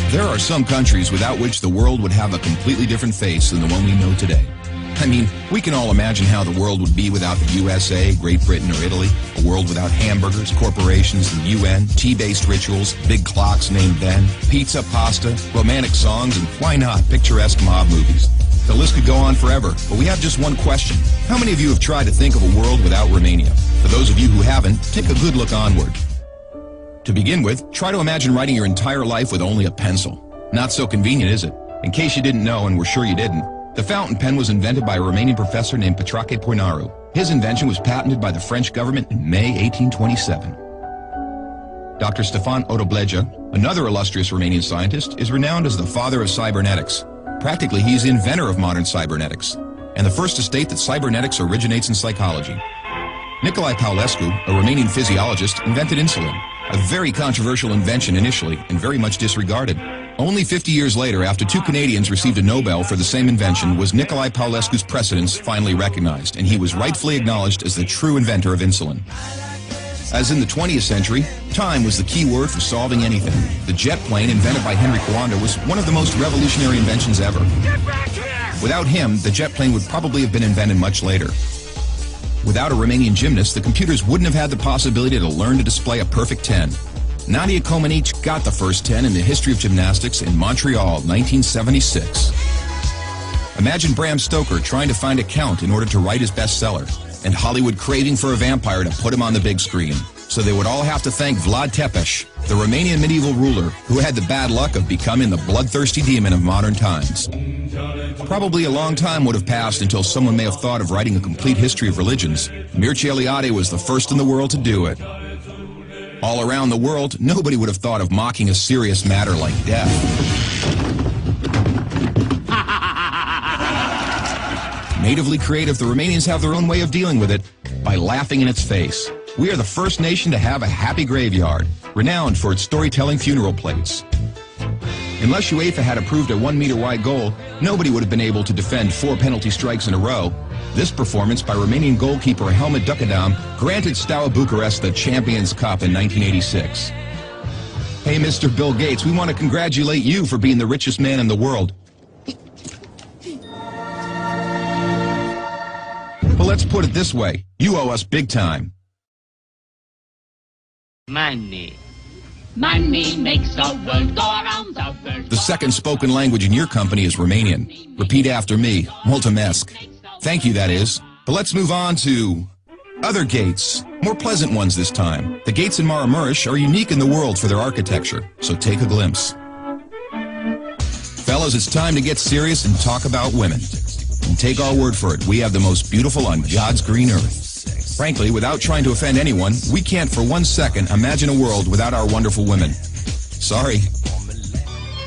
There are some countries without which the world would have a completely different face than the one we know today. I mean, we can all imagine how the world would be without the USA, Great Britain, or Italy. A world without hamburgers, corporations, the UN, tea-based rituals, big clocks named Ben, pizza, pasta, romantic songs, and why not, picturesque mob movies. The list could go on forever, but we have just one question. How many of you have tried to think of a world without Romania? For those of you who haven't, take a good look onward. To begin with, try to imagine writing your entire life with only a pencil. Not so convenient, is it? In case you didn't know, and we're sure you didn't, the fountain pen was invented by a Romanian professor named Petrache Poinaru. His invention was patented by the French government in May 1827. Dr. Stefan Odobleja, another illustrious Romanian scientist, is renowned as the father of cybernetics. Practically, he's the inventor of modern cybernetics, and the first to state that cybernetics originates in psychology. Nicolae Paulescu, a Romanian physiologist, invented insulin, a very controversial invention initially and very much disregarded. Only 50 years later, after two Canadians received a Nobel for the same invention, was Nicolae Paulescu's precedence finally recognized, and he was rightfully acknowledged as the true inventor of insulin. As in the 20th century, time was the key word for solving anything. The jet plane, invented by Henry Coanda, was one of the most revolutionary inventions ever. Without him, the jet plane would probably have been invented much later. Without a Romanian gymnast, the computers wouldn't have had the possibility to learn to display a perfect 10. Nadia Comaneci got the first 10 in the history of gymnastics in Montreal, 1976. Imagine Bram Stoker trying to find a count in order to write his bestseller, and Hollywood craving for a vampire to put him on the big screen. So they would all have to thank Vlad Tepes, the Romanian medieval ruler who had the bad luck of becoming the bloodthirsty demon of modern times. Probably a long time would have passed until someone may have thought of writing a complete history of religions. Mircea Eliade was the first in the world to do it. All around the world, nobody would have thought of mocking a serious matter like death. Natively creative, the Romanians have their own way of dealing with it, by laughing in its face. We are the first nation to have a happy graveyard, renowned for its storytelling funeral plates. Unless UEFA had approved a 1-meter-wide goal, nobody would have been able to defend 4 penalty strikes in a row. This performance by Romanian goalkeeper Helmut Ducadam granted Steaua Bucharest the Champions Cup in 1986. Hey, Mr. Bill Gates, we want to congratulate you for being the richest man in the world. But let's put it this way, you owe us big time. Money. Money makes the world go around the world. The second spoken language in your company is Romanian. Repeat after me, mulțumesc. Thank you, that is. But let's move on to other gates, more pleasant ones this time. The gates in Maramureș are unique in the world for their architecture, so take a glimpse. Fellas, it's time to get serious and talk about women. And take our word for it, we have the most beautiful on God's green earth. Frankly, without trying to offend anyone, we can't for 1 second imagine a world without our wonderful women. Sorry.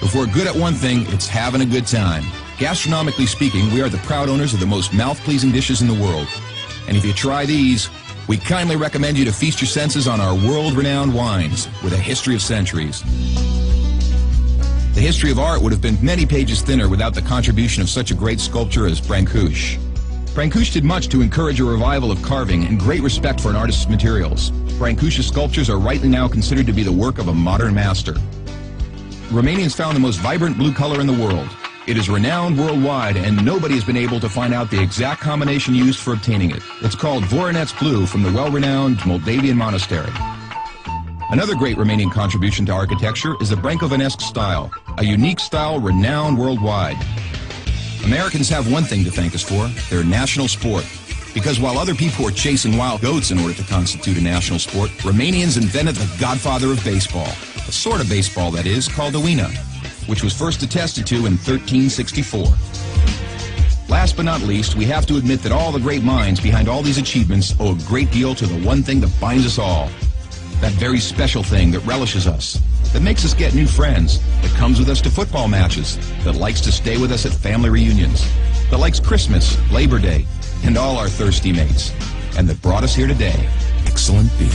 If we're good at one thing, it's having a good time. Gastronomically speaking, we are the proud owners of the most mouth-pleasing dishes in the world. And if you try these, we kindly recommend you to feast your senses on our world-renowned wines with a history of centuries. The history of art would have been many pages thinner without the contribution of such a great sculptor as Brancusi. Brancusi did much to encourage a revival of carving and great respect for an artist's materials. Brancusi's sculptures are rightly now considered to be the work of a modern master. Romanians found the most vibrant blue color in the world. It is renowned worldwide, and nobody has been able to find out the exact combination used for obtaining it. It's called Voronezh Blue from the well-renowned Moldavian monastery. Another great Romanian contribution to architecture is the Brancovanesque style, a unique style renowned worldwide. Americans have one thing to thank us for, their national sport. Because while other people were chasing wild goats in order to constitute a national sport, Romanians invented the godfather of baseball. A sort of baseball, that is, called the Uina, which was first attested to in 1364. Last but not least, we have to admit that all the great minds behind all these achievements owe a great deal to the one thing that binds us all. That very special thing that relishes us, that makes us get new friends, that comes with us to football matches, that likes to stay with us at family reunions, that likes Christmas, Labor Day, and all our thirsty mates, and that brought us here today. Excellent beer.